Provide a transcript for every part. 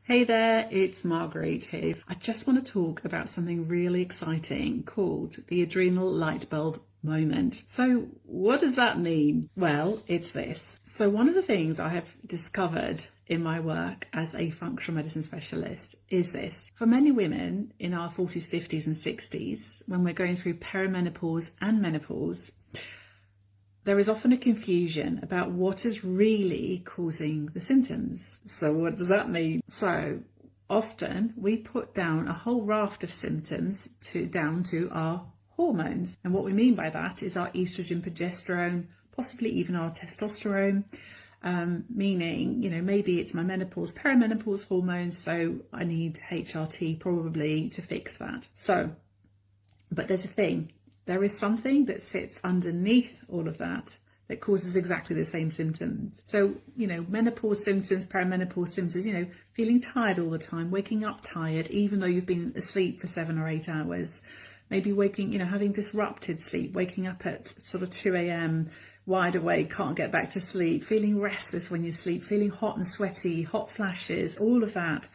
Hey there, it's Marguerite here. I just want to talk about something really exciting called the Adrenal Lightbulb Moment. So what does that mean? Well, it's this. So one of the things I have discovered in my work as a functional medicine specialist is this. For many women in our 40s, 50s and 60s, when we're going through perimenopause and menopause, there is often a confusion about what is really causing the symptoms. So what does that mean? So often we put down a whole raft of symptoms down to our hormones. And what we mean by that is our estrogen, progesterone, possibly even our testosterone, meaning, maybe it's my menopause, perimenopause hormones, so I need HRT probably to fix that. But there's a thing. There is something that sits underneath all of that causes exactly the same symptoms. So, menopause symptoms, perimenopause symptoms, feeling tired all the time, waking up tired, even though you've been asleep for 7 or 8 hours, maybe waking, having disrupted sleep, waking up at sort of 2 a.m, wide awake, can't get back to sleep, feeling restless when you sleep, feeling hot and sweaty, hot flashes, all of that.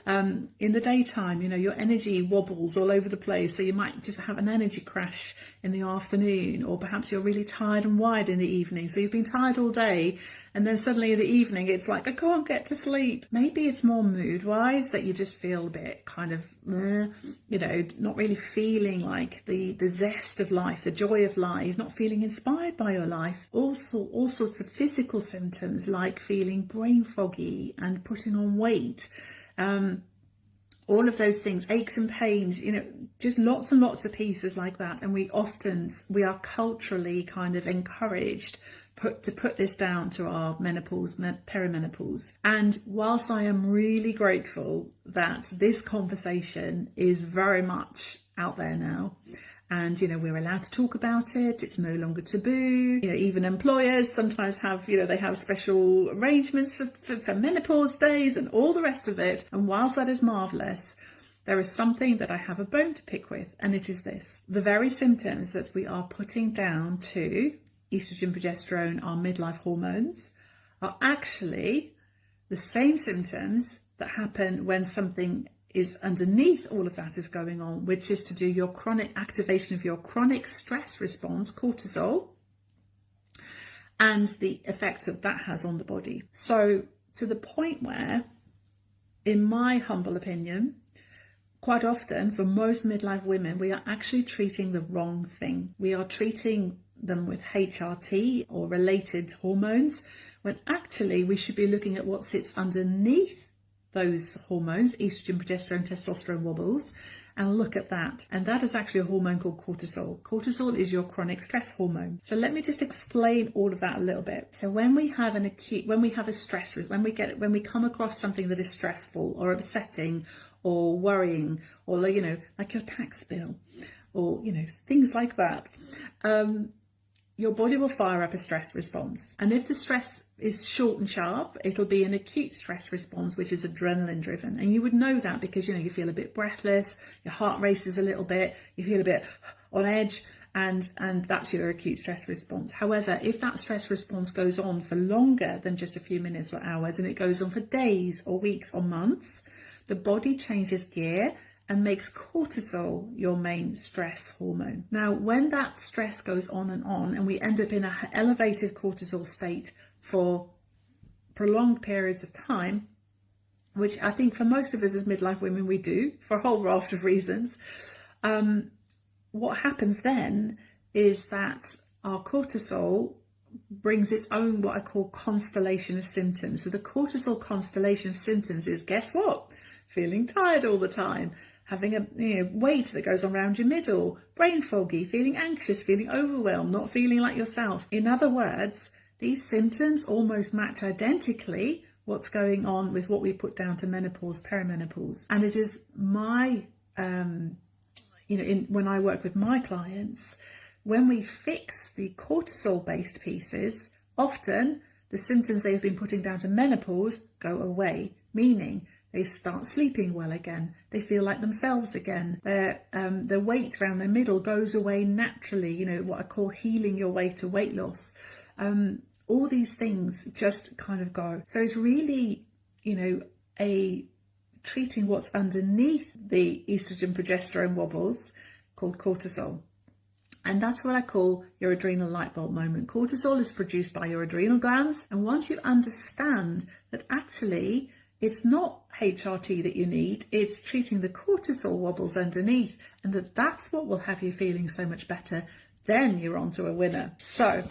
In the daytime, your energy wobbles all over the place. So you might just have an energy crash in the afternoon, or perhaps you're really tired and wired in the evening. So you've been tired all day, and then suddenly in the evening, it's like, I can't get to sleep. Maybe it's more mood wise that you just feel a bit kind of, not really feeling like the zest of life, the joy of life, not feeling inspired by your life. Also, all sorts of physical symptoms like feeling brain foggy and putting on weight. All of those things, aches and pains, just lots and lots of pieces like that. And we are culturally kind of encouraged to put this down to our menopause, perimenopause. And whilst I am really grateful that this conversation is very much out there now, and, we're allowed to talk about it. It's no longer taboo. Even employers sometimes have, they have special arrangements for menopause days and all the rest of it. And whilst that is marvellous, there is something that I have a bone to pick with, and it is this. The very symptoms that we are putting down to estrogen, progesterone, our midlife hormones, are actually the same symptoms that happen when something is underneath all of that is going on, which is to do your chronic activation of your chronic stress response, cortisol, and the effects that that has on the body. So to the point where, in my humble opinion, quite often for most midlife women, we are actually treating the wrong thing. We are treating them with HRT or related hormones, when actually we should be looking at what sits underneath those hormones, estrogen, progesterone, testosterone wobbles, and look at that. And that is actually a hormone called cortisol. Cortisol is your chronic stress hormone. So let me just explain all of that a little bit. So when we have a stress, when we come across something that is stressful or upsetting or worrying, or like your tax bill, or things like that, your body will fire up a stress response. And if the stress is short and sharp, it'll be an acute stress response, which is adrenaline driven. And you would know that because, you feel a bit breathless, your heart races a little bit, you feel a bit on edge, and that's your acute stress response. However, if that stress response goes on for longer than just a few minutes or hours, and it goes on for days or weeks or months, the body changes gear and makes cortisol your main stress hormone. Now, when that stress goes on, and we end up in an elevated cortisol state for prolonged periods of time, which I think for most of us as midlife women we do, for a whole raft of reasons, what happens then is that our cortisol brings its own, what I call, constellation of symptoms. So the cortisol constellation of symptoms is, guess what? Feeling tired all the time, having a weight that goes on around your middle, brain foggy, feeling anxious, feeling overwhelmed, not feeling like yourself. In other words, these symptoms almost match identically what's going on with what we put down to menopause, perimenopause. And it is my, when I work with my clients, when we fix the cortisol-based pieces, often the symptoms they've been putting down to menopause go away, meaning they start sleeping well again. They feel like themselves again. Their weight around their middle goes away naturally. What I call healing your way to weight loss. All these things just kind of go. So it's really, a treating what's underneath the estrogen progesterone wobbles called cortisol. And that's what I call your adrenal light bulb moment. Cortisol is produced by your adrenal glands. And once you understand that actually it's not HRT that you need, it's treating the cortisol wobbles underneath, and that's what will have you feeling so much better, then you're on to a winner. So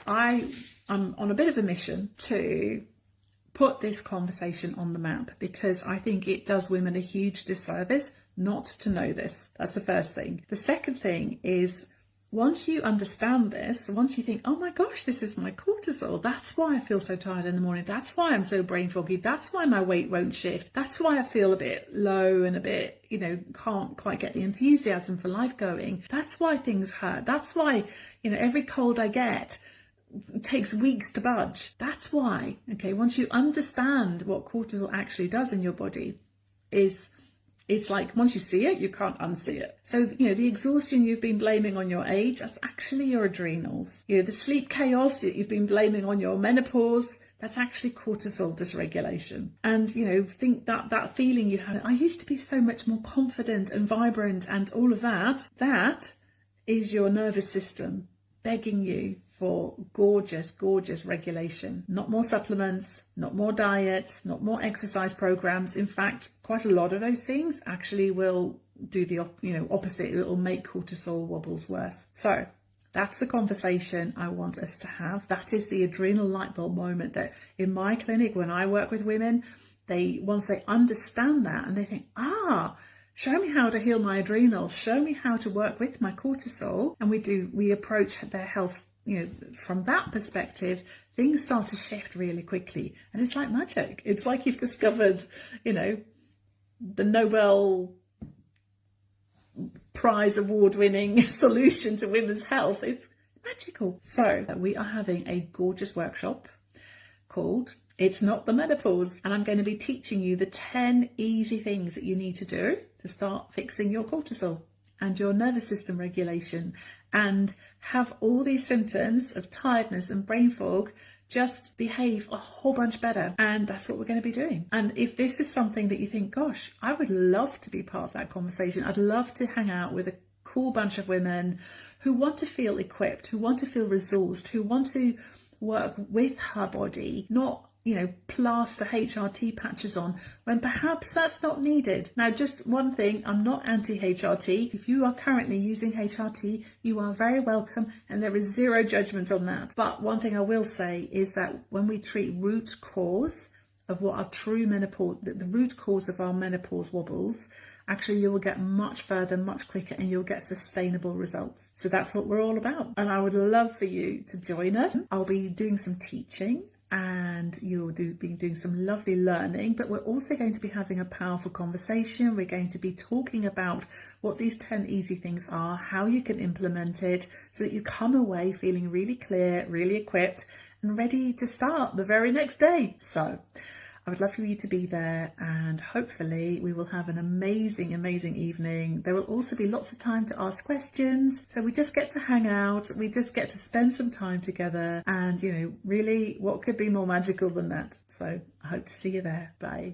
I'm on a bit of a mission to put this conversation on the map, because I think it does women a huge disservice not to know this. That's the first thing. The second thing is, once you understand this, once you think, oh my gosh, this is my cortisol, that's why I feel so tired in the morning, that's why I'm so brain foggy, that's why my weight won't shift, that's why I feel a bit low and a bit, can't quite get the enthusiasm for life going, that's why things hurt, that's why, every cold I get takes weeks to budge. That's why. Okay, once you understand what cortisol actually does in your body, it's like once you see it, you can't unsee it. So, the exhaustion you've been blaming on your age, that's actually your adrenals. The sleep chaos that you've been blaming on your menopause, that's actually cortisol dysregulation. And, think that feeling you had, I used to be so much more confident and vibrant and all of that, that is your nervous system begging you for gorgeous, gorgeous regulation. Not more supplements, not more diets, not more exercise programs. In fact, quite a lot of those things actually will do the opposite. It will make cortisol wobbles worse. So that's the conversation I want us to have. That is the adrenal light bulb moment that in my clinic, when I work with women, once they understand that and they think, show me how to heal my adrenals, show me how to work with my cortisol, and we approach their health from that perspective, things start to shift really quickly. And it's like magic. It's like you've discovered, the Nobel Prize award-winning solution to women's health. It's magical. So we are having a gorgeous workshop called It's Not the Menopause. And I'm going to be teaching you the 10 easy things that you need to do to start fixing your cortisol and your nervous system regulation, and have all these symptoms of tiredness and brain fog just behave a whole bunch better. And that's what we're going to be doing. And if this is something that you think, gosh, I would love to be part of that conversation, I'd love to hang out with a cool bunch of women who want to feel equipped, who want to feel resourced, who want to work with her body, not plaster HRT patches on when perhaps that's not needed. Now, just one thing, I'm not anti-HRT. If you are currently using HRT, you are very welcome, and there is zero judgment on that. But one thing I will say is that when we treat root cause of what our true menopause, the root cause of our menopause wobbles, actually you will get much further, much quicker, and you'll get sustainable results. So that's what we're all about. And I would love for you to join us. I'll be doing some teaching, and you'll be doing some lovely learning, but we're also going to be having a powerful conversation. We're going to be talking about what these 10 easy things are, how you can implement it so that you come away feeling really clear, really equipped, and ready to start the very next day. So I would love for you to be there, and hopefully we will have an amazing, amazing evening. There will also be lots of time to ask questions. So we just get to hang out. We just get to spend some time together, and really, what could be more magical than that? So I hope to see you there. Bye.